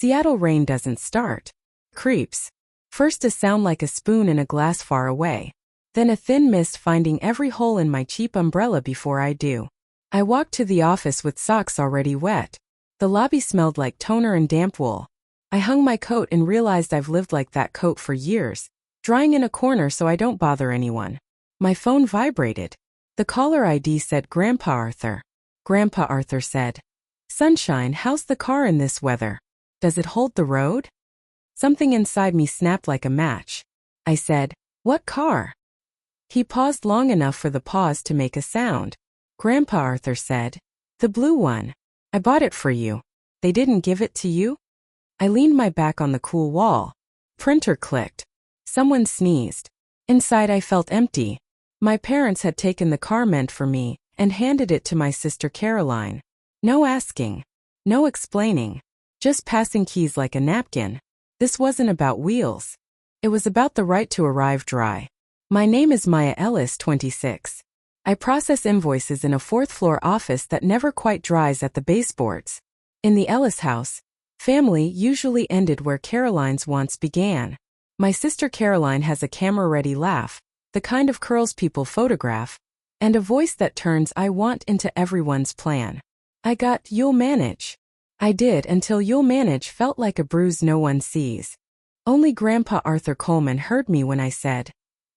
Seattle rain doesn't start. Creeps. First a sound like a spoon in a glass far away. Then a thin mist finding every hole in my cheap umbrella before I do. I walked to the office with socks already wet. The lobby smelled like toner and damp wool. I hung my coat and realized I've lived like that coat for years, drying in a corner so I don't bother anyone. My phone vibrated. The caller ID said Grandpa Arthur. Grandpa Arthur said, "Sunshine, how's the car in this weather? Does it hold the road?" Something inside me snapped like a match. I said, "What car?" He paused long enough for the pause to make a sound. Grandpa Arthur said, "The blue one. I bought it for you. They didn't give it to you?" I leaned my back on the cool wall. Printer clicked. Someone sneezed. Inside I felt empty. My parents had taken the car meant for me and handed it to my sister Caroline. No asking. No explaining. Just passing keys like a napkin. This wasn't about wheels. It was about the right to arrive dry. My name is Maya Ellis, 26. I process invoices in a fourth-floor office that never quite dries at the baseboards. In the Ellis house, family usually ended where Caroline's once began. My sister Caroline has a camera-ready laugh, the kind of curls people photograph, and a voice that turns "I want" into everyone's plan. I got "you'll manage." I did until "you'll manage" felt like a bruise no one sees. Only Grandpa Arthur Coleman heard me when I said,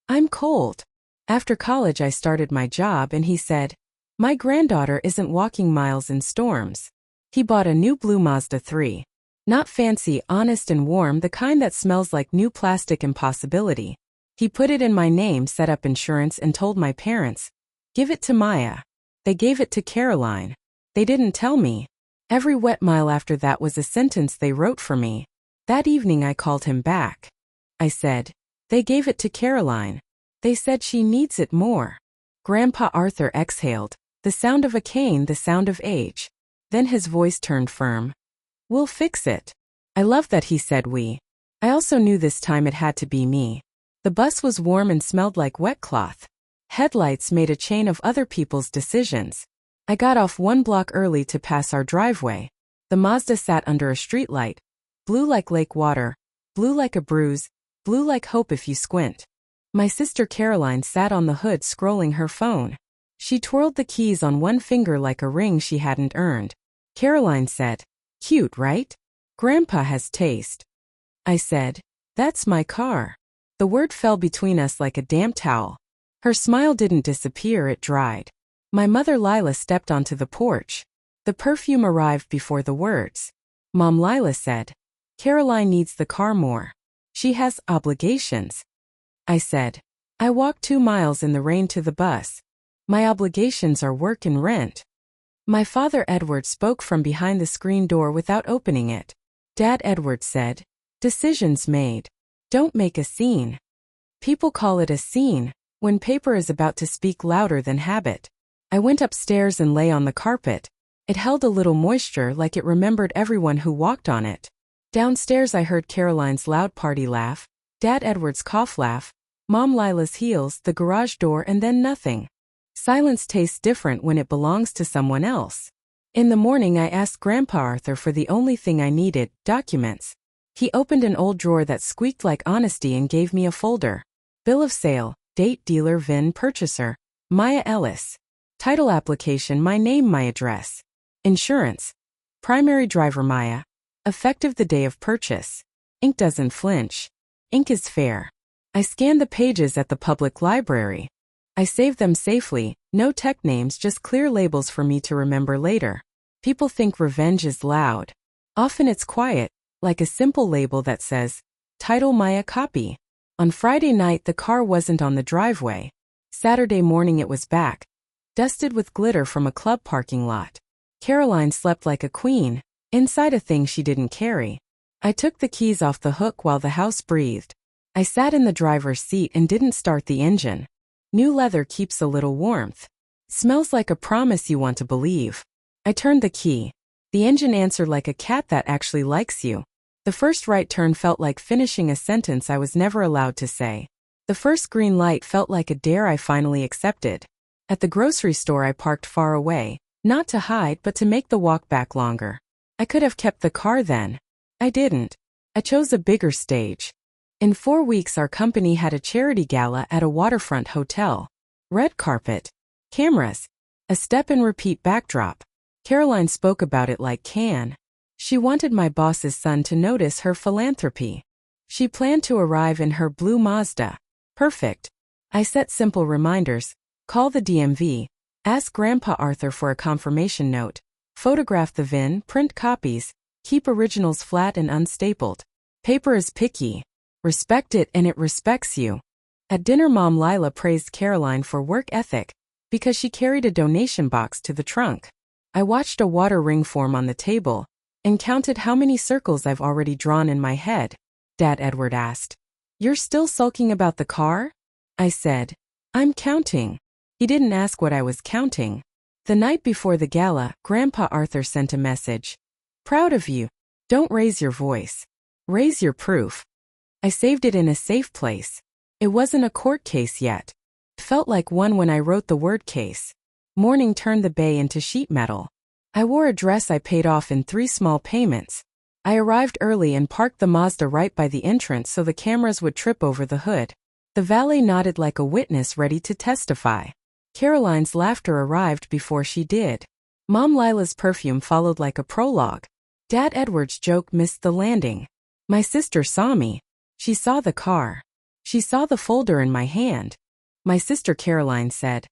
"I'm cold." After college I started my job and he said, "My granddaughter isn't walking miles in storms." He bought a new blue Mazda 3. Not fancy, honest and warm, the kind that smells like new plastic impossibility. He put it in my name, set up insurance and told my parents, "Give it to Maya." They gave it to Caroline. They didn't tell me. Every wet mile after that was a sentence they wrote for me. That evening I called him back. I said, "They gave it to Caroline. They said she needs it more." Grandpa Arthur exhaled, the sound of a cane, the sound of age. Then his voice turned firm. "We'll fix it." I loved that he said we. I also knew this time it had to be me. The bus was warm and smelled like wet cloth. Headlights made a chain of other people's decisions. I got off 1 block early to pass our driveway. The Mazda sat under a streetlight. Blue like lake water. Blue like a bruise. Blue like hope if you squint. My sister Caroline sat on the hood scrolling her phone. She twirled the keys on one finger like a ring she hadn't earned. Caroline said, "Cute, right? Grandpa has taste." I said, "That's my car." The word fell between us like a damp towel. Her smile didn't disappear, it dried. My mother Lila stepped onto the porch. The perfume arrived before the words. Mom Lila said, "Caroline needs the car more. She has obligations." I said, "I walked 2 miles in the rain to the bus. My obligations are work and rent." My father Edward spoke from behind the screen door without opening it. Dad Edward said, "Decisions made. Don't make a scene." People call it a scene when paper is about to speak louder than habit. I went upstairs and lay on the carpet. It held a little moisture, like it remembered everyone who walked on it. Downstairs I heard Caroline's loud party laugh, Dad Edward's cough laugh, Mom Lila's heels, the garage door, and then nothing. Silence tastes different when it belongs to someone else. In the morning I asked Grandpa Arthur for the only thing I needed, documents. He opened an old drawer that squeaked like honesty and gave me a folder. Bill of sale, date, dealer, VIN, purchaser, Maya Ellis. Title application, my name, my address. Insurance. Primary driver Maya. Effective the day of purchase. Ink doesn't flinch. Ink is fair. I scanned the pages at the public library. I saved them safely, no tech names, just clear labels for me to remember later. People think revenge is loud. Often it's quiet, like a simple label that says, "Title Maya copy." On Friday night the car wasn't on the driveway. Saturday morning it was back, dusted with glitter from a club parking lot. Caroline slept like a queen, inside a thing she didn't carry. I took the keys off the hook while the house breathed. I sat in the driver's seat and didn't start the engine. New leather keeps a little warmth. Smells like a promise you want to believe. I turned the key. The engine answered like a cat that actually likes you. The first right turn felt like finishing a sentence I was never allowed to say. The first green light felt like a dare I finally accepted. At the grocery store I parked far away, not to hide but to make the walk back longer. I could have kept the car then. I didn't. I chose a bigger stage. In 4 weeks our company had a charity gala at a waterfront hotel. Red carpet. Cameras. A step-and-repeat backdrop. Caroline spoke about it like Can. She wanted my boss's son to notice her philanthropy. She planned to arrive in her blue Mazda. Perfect. I set simple reminders. Call the DMV. Ask Grandpa Arthur for a confirmation note. Photograph the VIN, print copies. Keep originals flat and unstapled. Paper is picky. Respect it and it respects you. At dinner Mom Lila praised Caroline for work ethic because she carried a donation box to the trunk. I watched a water ring form on the table and counted how many circles I've already drawn in my head. Dad Edward asked, "You're still sulking about the car?" I said, "I'm counting." He didn't ask what I was counting. The night before the gala, Grandpa Arthur sent a message. "Proud of you. Don't raise your voice. Raise your proof." I saved it in a safe place. It wasn't a court case yet. It felt like one when I wrote the word case. Morning turned the bay into sheet metal. I wore a dress I paid off in 3 small payments. I arrived early and parked the Mazda right by the entrance so the cameras would trip over the hood. The valet nodded like a witness ready to testify. Caroline's laughter arrived before she did. Mom Lila's perfume followed like a prologue. Dad Edward's joke missed the landing. My sister saw me. She saw the car. She saw the folder in my hand. My sister Caroline said,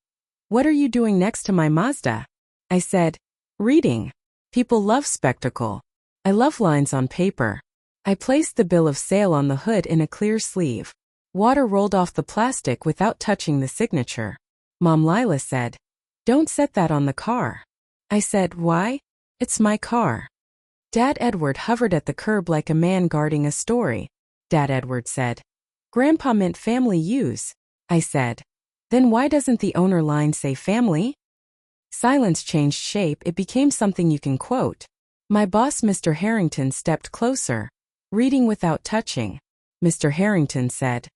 "What are you doing next to my Mazda?" I said, "Reading. People love spectacle. I love lines on paper." I placed the bill of sale on the hood in a clear sleeve. Water rolled off the plastic without touching the signature. Mom Lila said, "Don't set that on the car." I said, "Why? It's my car." Dad Edward hovered at the curb like a man guarding a story. Dad Edward said, "Grandpa meant family use." I said, "Then why doesn't the owner line say family?" Silence changed shape. It became something you can quote. My boss, Mr. Harrington, stepped closer. Reading without touching. Mr. Harrington said,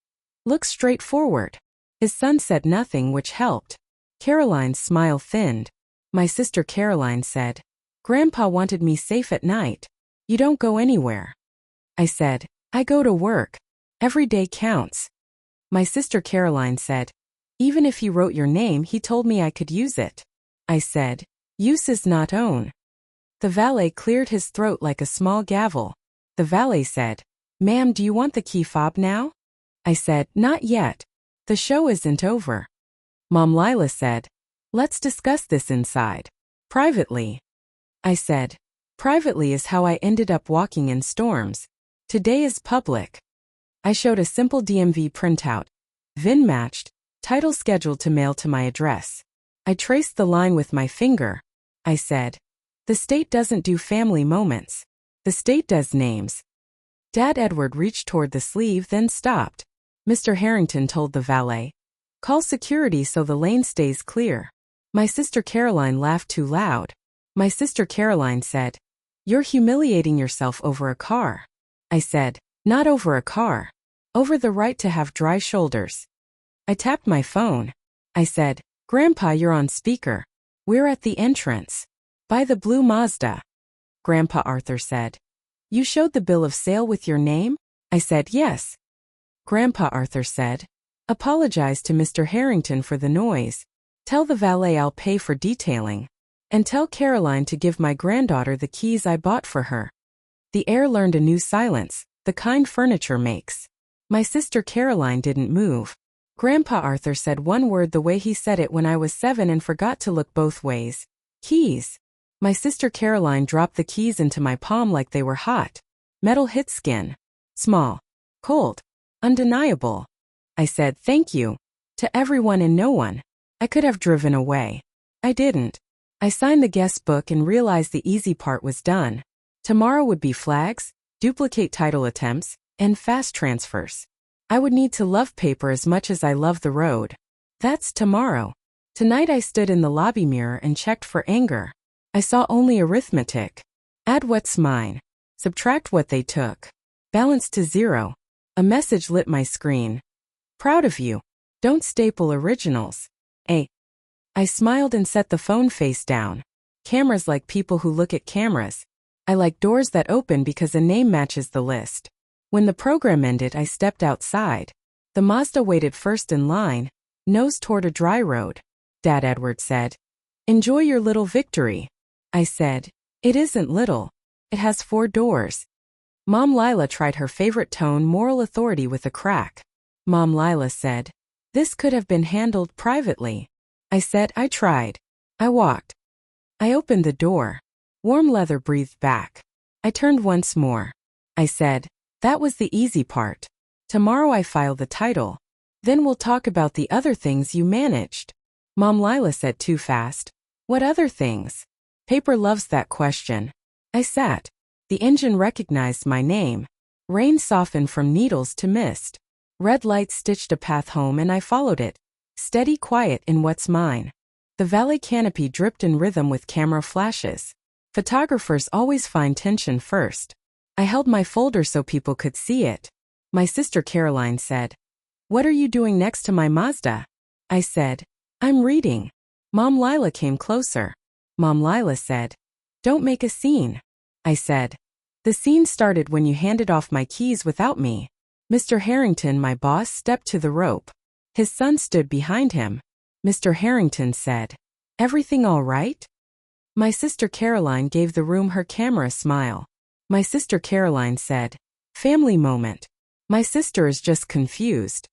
"Look straight forward." His son said nothing, which helped. Caroline's smile thinned. My sister Caroline said, "Grandpa wanted me safe at night. You don't go anywhere." I said, "I go to work. Every day counts." My sister Caroline said, "Even if he wrote your name, he told me I could use it." I said, "Use is not own." The valet cleared his throat like a small gavel. The valet said, "Ma'am, do you want the key fob now?" I said, "Not yet. The show isn't over." Mom Lila said, "Let's discuss this inside. Privately." I said, "Privately is how I ended up walking in storms. Today is public." I showed a simple DMV printout. VIN matched, title scheduled to mail to my address. I traced the line with my finger. I said, "The state doesn't do family moments. The state does names." Dad Edward reached toward the sleeve, then stopped. Mr. Harrington told the valet, "Call security so the lane stays clear." My sister Caroline laughed too loud. My sister Caroline said, "You're humiliating yourself over a car." I said, "Not over a car. Over the right to have dry shoulders." I tapped my phone. I said, "Grandpa, you're on speaker. We're at the entrance. By the blue Mazda." Grandpa Arthur said, "You showed the bill of sale with your name?" I said, "Yes." Grandpa Arthur said, "Apologize to Mr. Harrington for the noise. Tell the valet I'll pay for detailing. And tell Caroline to give my granddaughter the keys I bought for her." The air learned a new silence, the kind furniture makes. My sister Caroline didn't move. Grandpa Arthur said one word the way he said it when I was 7 and forgot to look both ways. "Keys." My sister Caroline dropped the keys into my palm like they were hot. Metal hit skin. Small. Cold. Undeniable. I said, "Thank you." To everyone and no one. I could have driven away. I didn't. I signed the guest book and realized the easy part was done. Tomorrow would be flags, duplicate title attempts, and fast transfers. I would need to love paper as much as I love the road. That's tomorrow. Tonight I stood in the lobby mirror and checked for anger. I saw only arithmetic. Add what's mine. Subtract what they took. Balance to 0. A message lit my screen. "Proud of you. Don't staple originals. A." I smiled and set the phone face down. Cameras like people who look at cameras. I like doors that open because a name matches the list. When the program ended, I stepped outside. The Mazda waited first in line, nose toward a dry road. Dad Edward said, "Enjoy your little victory." I said, "It isn't little. It has 4 doors." Mom Lila tried her favorite tone, moral authority, with a crack. Mom Lila said, "This could have been handled privately." I said, "I tried." I walked. I opened the door. Warm leather breathed back. I turned once more. I said, "That was the easy part. Tomorrow I file the title. Then we'll talk about the other things you managed." Mom Lila said too fast. "What other things?" Paper loves that question. I sat. The engine recognized my name. Rain softened from needles to mist. Red lights stitched a path home and I followed it. Steady, quiet in what's mine. The valet canopy dripped in rhythm with camera flashes. Photographers always find tension first. I held my folder so people could see it. My sister Caroline said, "What are you doing next to my Mazda?" I said, "I'm reading." Mom Lila came closer. Mom Lila said, "Don't make a scene." I said, "The scene started when you handed off my keys without me." Mr. Harrington, my boss, stepped to the rope. His son stood behind him. Mr. Harrington said, "Everything all right?" My sister Caroline gave the room her camera smile. My sister Caroline said, "Family moment." My sister is just confused.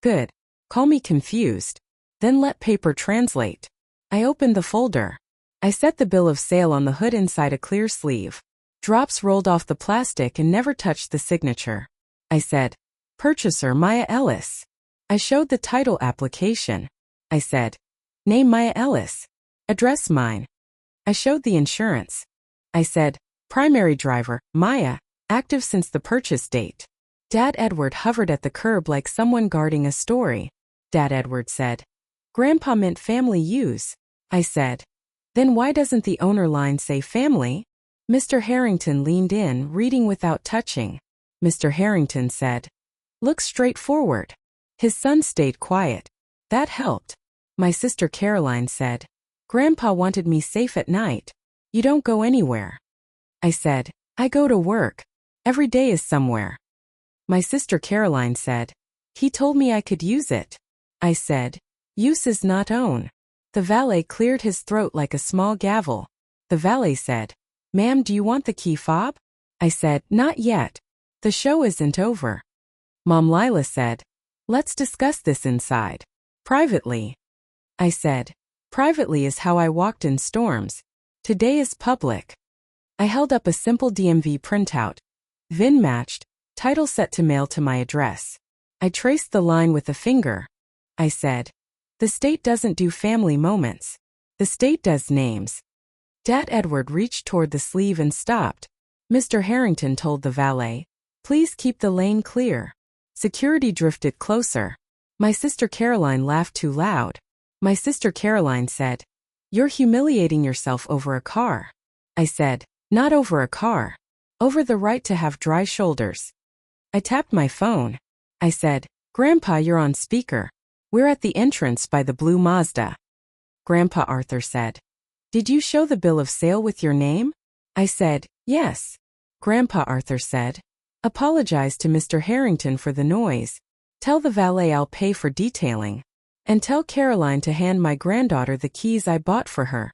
Good. Call me confused. Then let paper translate. I opened the folder. I set the bill of sale on the hood inside a clear sleeve. Drops rolled off the plastic and never touched the signature. I said, "Purchaser Maya Ellis." I showed the title application. I said, "Name Maya Ellis. Address mine." I showed the insurance. I said, "Primary driver, Maya, active since the purchase date." Dad Edward hovered at the curb like someone guarding a story. Dad Edward said, "Grandpa meant family use." I said, "Then why doesn't the owner line say family?" Mr. Harrington leaned in, reading without touching. Mr. Harrington said, "Looks straightforward." His son stayed quiet. That helped. My sister Caroline said, "Grandpa wanted me safe at night. You don't go anywhere." I said, "I go to work. Every day is somewhere." My sister Caroline said, "He told me I could use it." I said, "Use is not own." The valet cleared his throat like a small gavel. The valet said, "Ma'am, do you want the key fob?" I said, "Not yet. The show isn't over." Mom Lila said, "Let's discuss this inside. Privately." I said, "Privately is how I walked in storms. Today is public." I held up a simple DMV printout. VIN matched, title set to mail to my address. I traced the line with a finger. I said, "The state doesn't do family moments. The state does names." Dad Edward reached toward the sleeve and stopped. Mr. Harrington told the valet, "Please keep the lane clear." Security drifted closer. My sister Caroline laughed too loud. My sister Caroline said, "You're humiliating yourself over a car." I said, "Not over a car. Over the right to have dry shoulders." I tapped my phone. I said, "Grandpa, you're on speaker. We're at the entrance by the blue Mazda." Grandpa Arthur said, "Did you show the bill of sale with your name?" I said, "Yes." Grandpa Arthur said, "Apologize to Mr. Harrington for the noise. Tell the valet I'll pay for detailing. And tell Caroline to hand my granddaughter the keys I bought for her."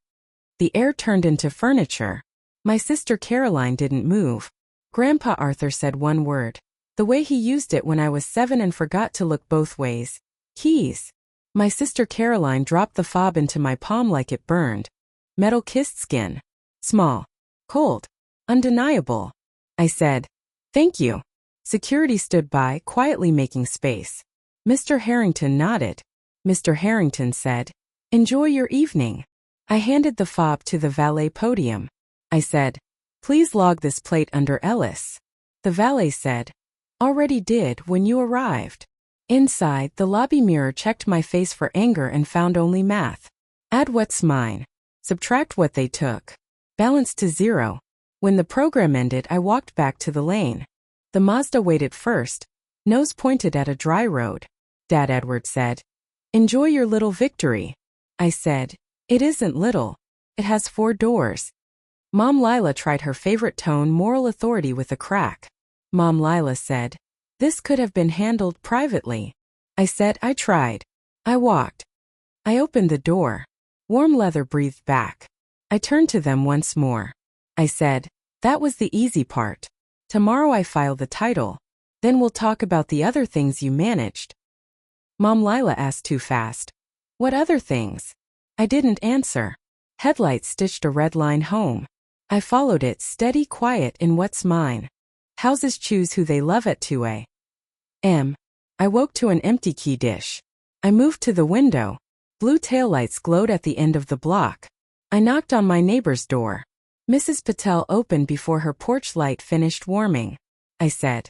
The air turned into furniture. My sister Caroline didn't move. Grandpa Arthur said one word. The way he used it when I was 7 and forgot to look both ways. Keys. My sister Caroline dropped the fob into my palm like it burned. Metal kissed skin. Small. Cold. Undeniable. I said, "Thank you." Security stood by, quietly making space. Mr. Harrington nodded. Mr. Harrington said, "Enjoy your evening." I handed the fob to the valet podium. I said, "Please log this plate under Ellis." The valet said, "Already did when you arrived." Inside, the lobby mirror checked my face for anger and found only math. Add what's mine. Subtract what they took. Balance to 0. When the program ended, I walked back to the lane. The Mazda waited first, nose pointed at a dry road. Dad Edward said, "Enjoy your little victory." I said, "It isn't little. It has 4 doors." Mom Lila tried her favorite tone moral authority with a crack. Mom Lila said, "This could have been handled privately." I said I tried. I walked. I opened the door. Warm leather breathed back. I turned to them once more. I said, "That was the easy part. Tomorrow I file the title. Then we'll talk about the other things you managed." Mom Lila asked too fast. "What other things?" I didn't answer. Headlights stitched a red line home. I followed it, steady, quiet in what's mine. Houses choose who they love at 2 a.m. I woke to an empty key dish. I moved to the window. Blue taillights glowed at the end of the block. I knocked on my neighbor's door. Mrs. Patel opened before her porch light finished warming. I said,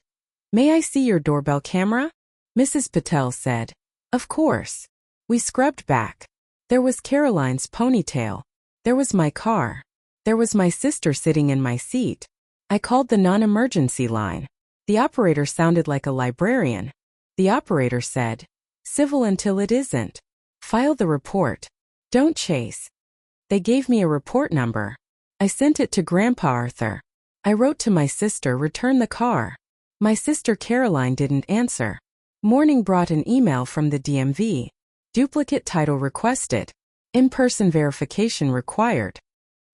"May I see your doorbell camera?" Mrs. Patel said, "Of course." We scrubbed back. There was Caroline's ponytail. There was my car. There was my sister sitting in my seat. I called the non-emergency line. The operator sounded like a librarian. The operator said, "Civil until it isn't. File the report. Don't chase." They gave me a report number. I sent it to Grandpa Arthur. I wrote to my sister, "Return the car." My sister Caroline didn't answer. Morning brought an email from the DMV. Duplicate title requested. In-person verification required.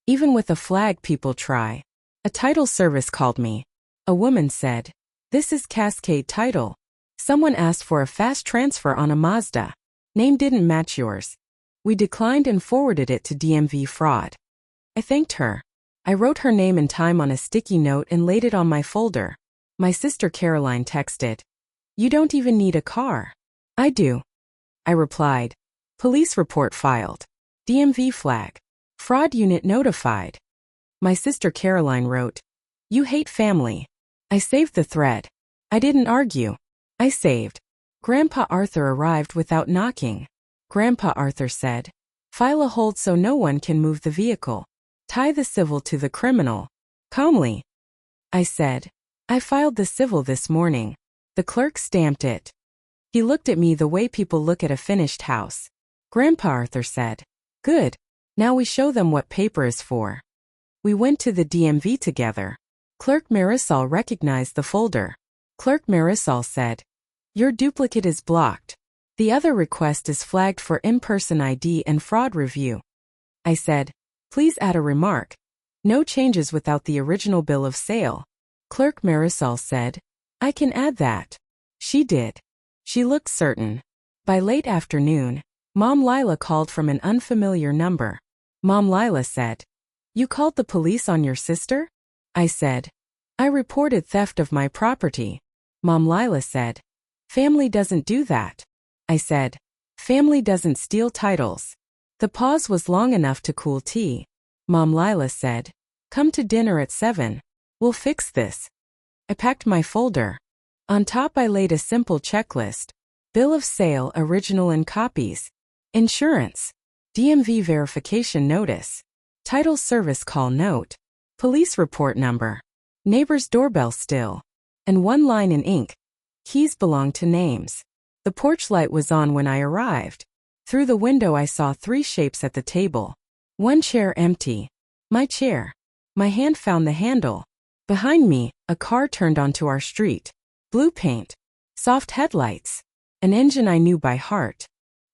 Even with a flag people try. A title service called me. A woman said, "This is Cascade Title. Someone asked for a fast transfer on a Mazda. Name didn't match yours." We declined and forwarded it to DMV fraud. I thanked her. I wrote her name and time on a sticky note and laid it on my folder. My sister Caroline texted, "You don't even need a car." "I do." I replied, "Police report filed. DMV flag. Fraud unit notified." My sister Caroline wrote, "You hate family." I saved the thread. I didn't argue. I saved. Grandpa Arthur arrived without knocking. Grandpa Arthur said, "File a hold so no one can move the vehicle. Tie the civil to the criminal." Calmly. I said, "I filed the civil this morning." The clerk stamped it. He looked at me the way people look at a finished house. Grandpa Arthur said, "Good. Now we show them what paper is for." We went to the DMV together. Clerk Marisol recognized the folder. Clerk Marisol said, "Your duplicate is blocked. The other request is flagged for in-person ID and fraud review." I said, "Please add a remark. No changes without the original bill of sale." Clerk Marisol said, "I can add that." She did. She looked certain. By late afternoon, Mom Lila called from an unfamiliar number. Mom Lila said, "You called the police on your sister?" I said, "I reported theft of my property." Mom Lila said, "Family doesn't do that." I said, "Family doesn't steal titles." The pause was long enough to cool tea. Mom Lila said, "Come to dinner at 7. We'll fix this." I packed my folder. On top I laid a simple checklist. Bill of sale, original and copies. Insurance. DMV verification notice. Title service call note. Police report number. Neighbor's doorbell still. And one line in ink. Keys belong to names. The porch light was on when I arrived. Through the window I saw 3 shapes at the table. One chair empty. My chair. My hand found the handle. Behind me, a car turned onto our street. Blue paint. Soft headlights. An engine I knew by heart.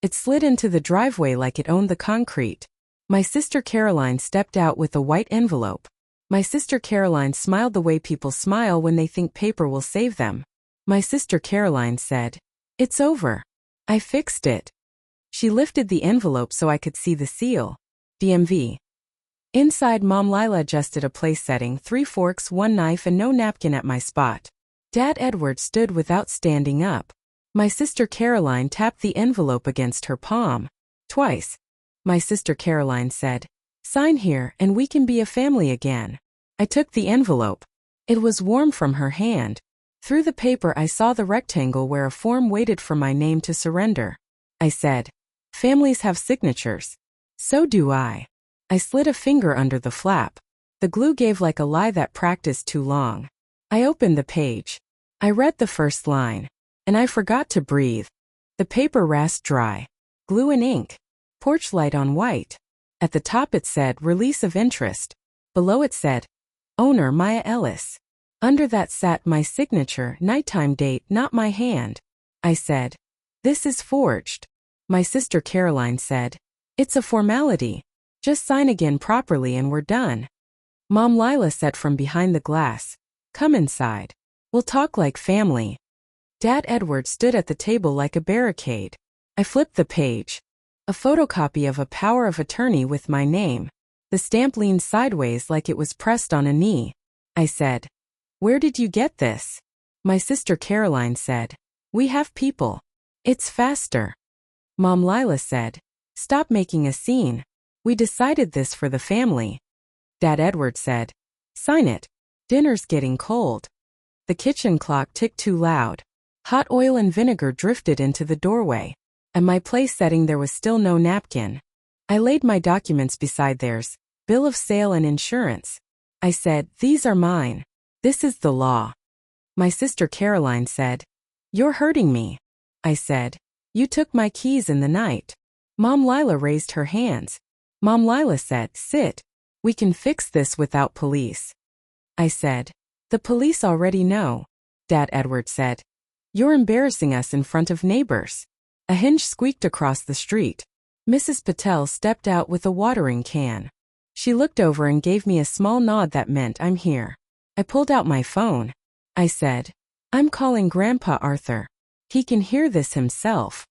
It slid into the driveway like it owned the concrete. My sister Caroline stepped out with a white envelope. My sister Caroline smiled the way people smile when they think paper will save them. My sister Caroline said, "It's over. I fixed it." She lifted the envelope so I could see the seal. DMV. Inside, Mom Lila adjusted a place setting, 3 forks, 1 knife and no napkin at my spot. Dad Edward stood without standing up. My sister Caroline tapped the envelope against her palm. Twice. My sister Caroline said, "Sign here and we can be a family again." I took the envelope. It was warm from her hand. Through the paper I saw the rectangle where a form waited for my name to surrender. I said, "Families have signatures." "So do I." I slid a finger under the flap. The glue gave like a lie that practiced too long. I opened the page. I read the first line. And I forgot to breathe. The paper rasped dry. Glue and ink. Porch light on white. At the top it said, "Release of interest." Below it said, Owner Maya Ellis. Under that sat my signature, nighttime date, not my hand. I said, This is forged. My sister Caroline said, It's a formality. Just sign again properly and we're done. Mom Lila said from behind the glass, Come inside. We'll talk like family. Dad Edward stood at the table like a barricade. I flipped the page. A photocopy of a power of attorney with my name. The stamp leaned sideways like it was pressed on a knee. I said, Where did you get this? My sister Caroline said, We have people. It's faster. Mom Lila said, Stop making a scene. We decided this for the family. Dad Edward said, Sign it. Dinner's getting cold. The kitchen clock ticked too loud. Hot oil and vinegar drifted into the doorway. At my place setting there was still no napkin. I laid my documents beside theirs, bill of sale and insurance. I said, These are mine. This is the law. My sister Caroline said, You're hurting me. I said, You took my keys in the night. Mom Lila raised her hands. Mom Lila said, Sit. We can fix this without police. I said, The police already know. Dad Edward said, You're embarrassing us in front of neighbors. A hinge squeaked across the street. Mrs. Patel stepped out with a watering can. She looked over and gave me a small nod that meant I'm here. I pulled out my phone. I said, I'm calling Grandpa Arthur. He can hear this himself.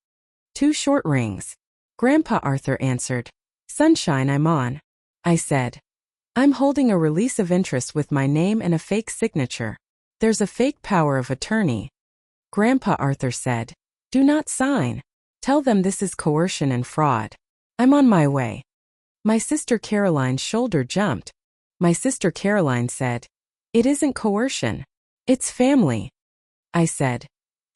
2 short rings. Grandpa Arthur answered. Sunshine, I'm on. I said, I'm holding a release of interest with my name and a fake signature. There's a fake power of attorney. Grandpa Arthur said, Do not sign. Tell them this is coercion and fraud. I'm on my way. My sister Caroline's shoulder jumped. My sister Caroline said, It isn't coercion. It's family. I said,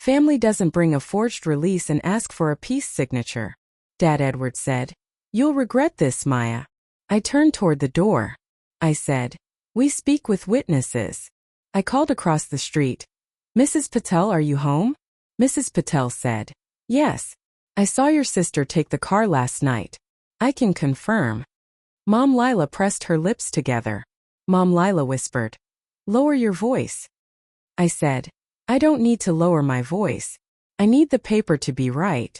Family doesn't bring a forged release and ask for a peace signature. Dad Edward said, You'll regret this, Maya. I turned toward the door. I said, We speak with witnesses. I called across the street. Mrs. Patel, are you home? Mrs. Patel said, Yes. I saw your sister take the car last night. I can confirm. Mom Lila pressed her lips together. Mom Lila whispered, Lower your voice. I said, I don't need to lower my voice. I need the paper to be right.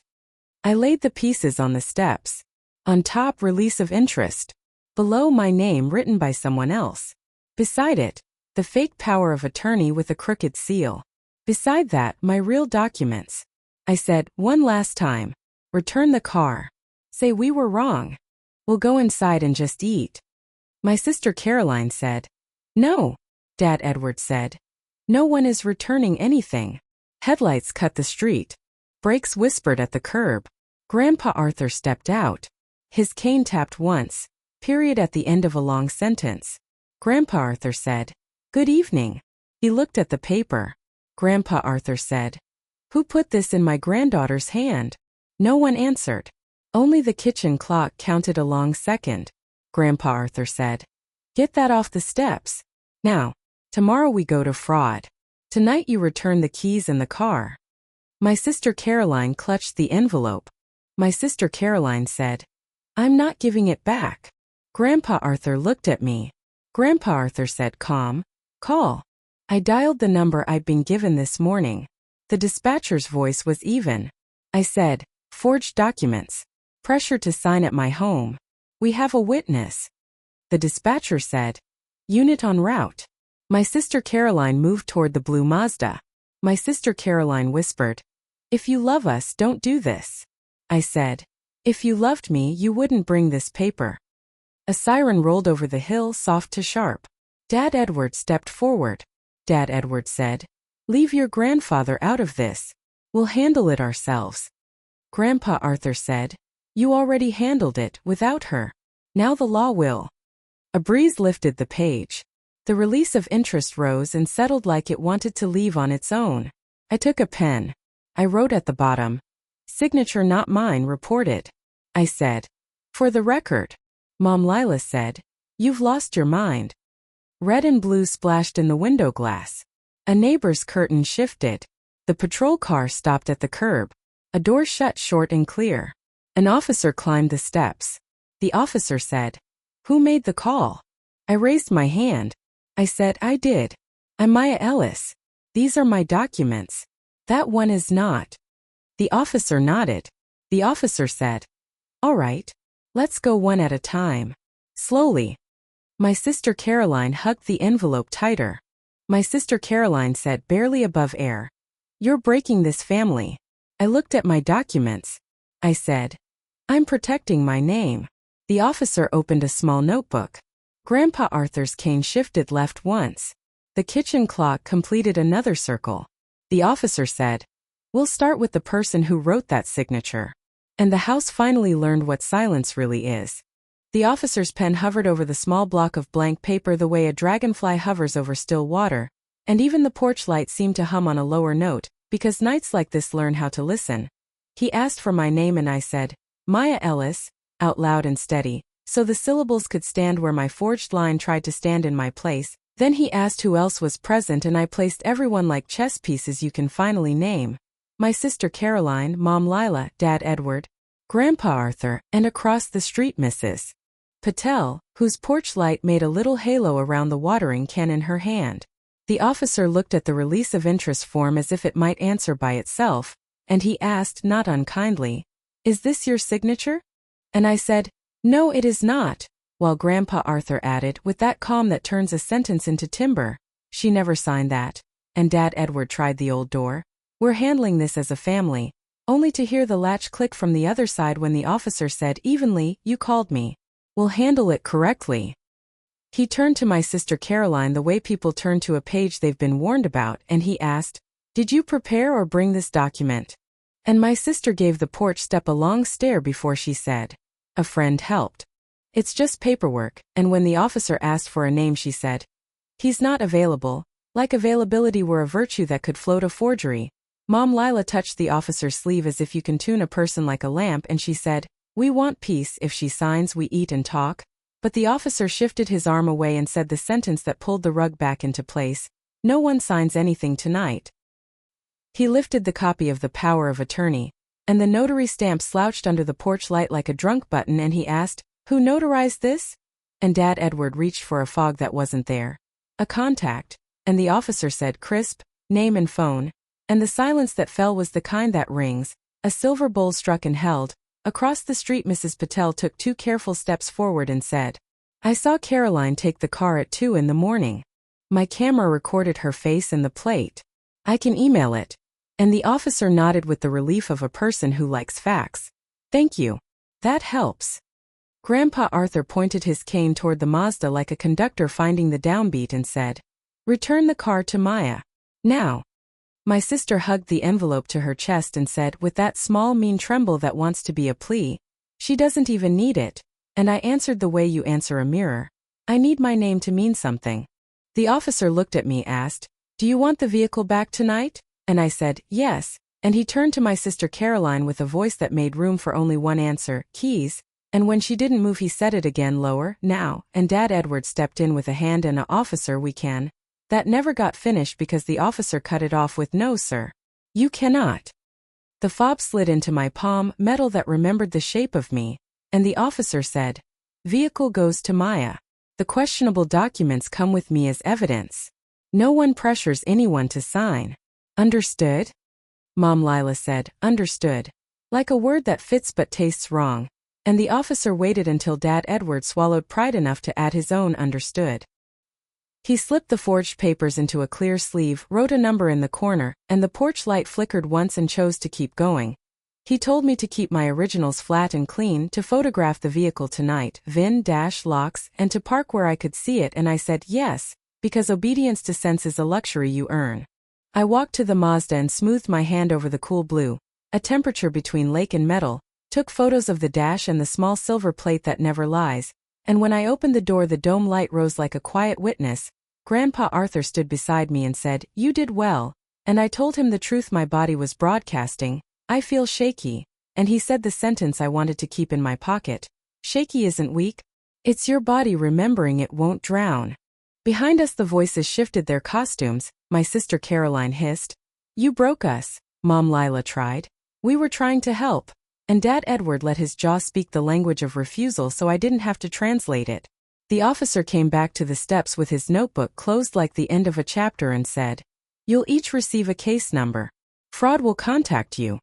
I laid the pieces on the steps. On top, release of interest. Below, my name written by someone else. Beside it, the fake power of attorney with a crooked seal. Beside that, my real documents. I said, One last time. Return the car. Say we were wrong. We'll go inside and just eat. My sister Caroline said, No. Dad Edward said, No one is returning anything. Headlights cut the street. Brakes whispered at the curb. Grandpa Arthur stepped out. His cane tapped once. Period at the end of a long sentence. Grandpa Arthur said, Good evening. He looked at the paper. Grandpa Arthur said, Who put this in my granddaughter's hand? No one answered. Only the kitchen clock counted a long second. Grandpa Arthur said, Get that off the steps. Now, tomorrow we go to fraud. Tonight you return the keys in the car. My sister Caroline clutched the envelope. My sister Caroline said, I'm not giving it back. Grandpa Arthur looked at me. Grandpa Arthur said, Calm. Call. I dialed the number I'd been given this morning. The dispatcher's voice was even. I said, Forged documents. Pressure to sign at my home. We have a witness. The dispatcher said, Unit en route. My sister Caroline moved toward the blue Mazda. My sister Caroline whispered, If you love us, don't do this. I said, If you loved me, you wouldn't bring this paper. A siren rolled over the hill, soft to sharp. Dad Edward stepped forward. Dad Edward said, Leave your grandfather out of this. We'll handle it ourselves. Grandpa Arthur said, You already handled it, without her. Now the law will. A breeze lifted the page. The release of interest rose and settled like it wanted to leave on its own. I took a pen. I wrote at the bottom, Signature not mine reported. I said, For the record. Mom Lila said, You've lost your mind. Red and blue splashed in the window glass. A neighbor's curtain shifted. The patrol car stopped at the curb. A door shut short and clear. An officer climbed the steps. The officer said, Who made the call? I raised my hand. I said, I did. I'm Maya Ellis. These are my documents. That one is not. The officer nodded. The officer said, all right. Let's go one at a time. Slowly. My sister Caroline hugged the envelope tighter. My sister Caroline said, barely above air, you're breaking this family. I looked at my documents. I said, I'm protecting my name. The officer opened a small notebook. Grandpa Arthur's cane shifted left once. The kitchen clock completed another circle. The officer said, we'll start with the person who wrote that signature. And the house finally learned what silence really is. The officer's pen hovered over the small block of blank paper the way a dragonfly hovers over still water, and even the porch light seemed to hum on a lower note, because nights like this learn how to listen. He asked for my name and I said, Maya Ellis, out loud and steady, so the syllables could stand where my forged line tried to stand in my place. Then he asked who else was present and I placed everyone like chess pieces you can finally name. My sister Caroline, Mom Lila, Dad Edward, Grandpa Arthur, and across the street Mrs. Patel, whose porch light made a little halo around the watering can in her hand. The officer looked at the release of interest form as if it might answer by itself, and he asked not unkindly, is this your signature? And I said, no it is not, while Grandpa Arthur added with that calm that turns a sentence into timber, she never signed that. And Dad Edward tried the old door. We're handling this as a family, only to hear the latch click from the other side when the officer said evenly, you called me. We'll handle it correctly. He turned to my sister Caroline the way people turn to a page they've been warned about, and he asked, did you prepare or bring this document? And my sister gave the porch step a long stare before she said, a friend helped. It's just paperwork, and when the officer asked for a name she said, he's not available, like availability were a virtue that could float a forgery. Mom Lila touched the officer's sleeve as if you can tune a person like a lamp and she said, we want peace, if she signs we eat and talk. But the officer shifted his arm away and said the sentence that pulled the rug back into place, no one signs anything tonight. He lifted the copy of the power of attorney, and the notary stamp slouched under the porch light like a drunk button and he asked, who notarized this? And Dad Edward reached for a fog that wasn't there. A contact, and the officer said crisp, name and phone, and the silence that fell was the kind that rings, a silver bowl struck and held. Across the street Mrs. Patel took 2 careful steps forward and said, I saw Caroline take the car at 2 in the morning. My camera recorded her face and the plate. I can email it. And the officer nodded with the relief of a person who likes facts. Thank you. That helps. Grandpa Arthur pointed his cane toward the Mazda like a conductor finding the downbeat and said, return the car to Maya. Now. My sister hugged the envelope to her chest and said with that small mean tremble that wants to be a plea, she doesn't even need it. And I answered the way you answer a mirror. I need my name to mean something. The officer looked at me, asked, do you want the vehicle back tonight? And I said, yes. And he turned to my sister Caroline with a voice that made room for only one answer, keys. And when she didn't move he said it again lower, now, and Dad Edward stepped in with a hand and a officer we can. That never got finished because the officer cut it off with no sir. You cannot. The fob slid into my palm, metal that remembered the shape of me, and the officer said, vehicle goes to Maya. The questionable documents come with me as evidence. No one pressures anyone to sign. Understood? Mom Lila said, understood. Like a word that fits but tastes wrong. And the officer waited until Dad Edward swallowed pride enough to add his own understood. He slipped the forged papers into a clear sleeve, wrote a number in the corner, and the porch light flickered once and chose to keep going. He told me to keep my originals flat and clean, to photograph the vehicle tonight, VIN-locks, and to park where I could see it, and I said yes, because obedience to sense is a luxury you earn. I walked to the Mazda and smoothed my hand over the cool blue, a temperature between lake and metal, took photos of the dash and the small silver plate that never lies, and when I opened the door the dome light rose like a quiet witness. Grandpa Arthur stood beside me and said, you did well, and I told him the truth my body was broadcasting, I feel shaky, and he said the sentence I wanted to keep in my pocket, shaky isn't weak, it's your body remembering it won't drown. Behind us the voices shifted their costumes, my sister Caroline hissed, you broke us, Mom Lila tried. We were trying to help. And Dad Edward let his jaw speak the language of refusal so I didn't have to translate it. The officer came back to the steps with his notebook closed like the end of a chapter and said, "You'll each receive a case number. Fraud will contact you.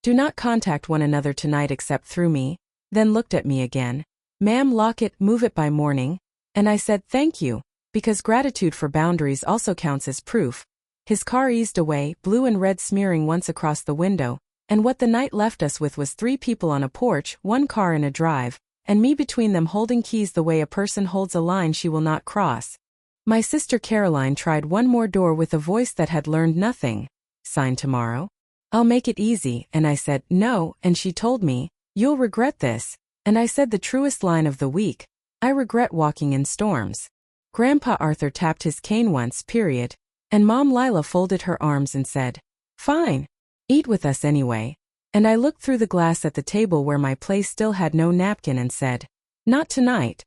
Do not contact one another tonight except through me." Then looked at me again. "Ma'am, lock it, move it by morning." And I said thank you, because gratitude for boundaries also counts as proof. His car eased away, blue and red smearing once across the window, and what the night left us with was 3 people on a porch, 1 car in a drive, and me between them holding keys the way a person holds a line she will not cross. My sister Caroline tried one more door with a voice that had learned nothing. "Sign tomorrow? I'll make it easy," and I said, "No," and she told me, "You'll regret this," and I said the truest line of the week, "I regret walking in storms." Grandpa Arthur tapped his cane once, period, and Mom Lila folded her arms and said, "Fine. Eat with us anyway." And I looked through the glass at the table where my place still had no napkin and said, "Not tonight."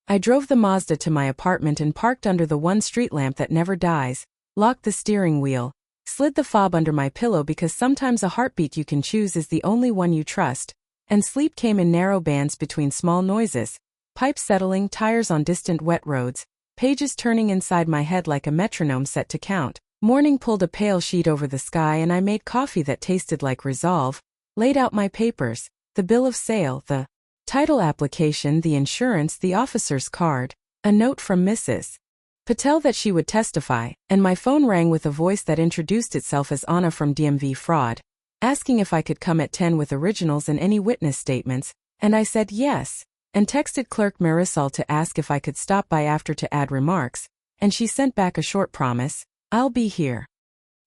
I drove the Mazda to my apartment and parked under the one street lamp that never dies, locked the steering wheel, slid the fob under my pillow because sometimes a heartbeat you can choose is the only one you trust, and sleep came in narrow bands between small noises, pipes settling, tires on distant wet roads, pages turning inside my head like a metronome set to count. Morning pulled a pale sheet over the sky and I made coffee that tasted like resolve, laid out my papers, the bill of sale, the title application, the insurance, the officer's card, a note from Mrs. Patel that she would testify, and my phone rang with a voice that introduced itself as Anna from DMV Fraud, asking if I could come at 10 with originals and any witness statements, and I said yes, and texted clerk Marisol to ask if I could stop by after to add remarks, and she sent back a short promise, "I'll be here."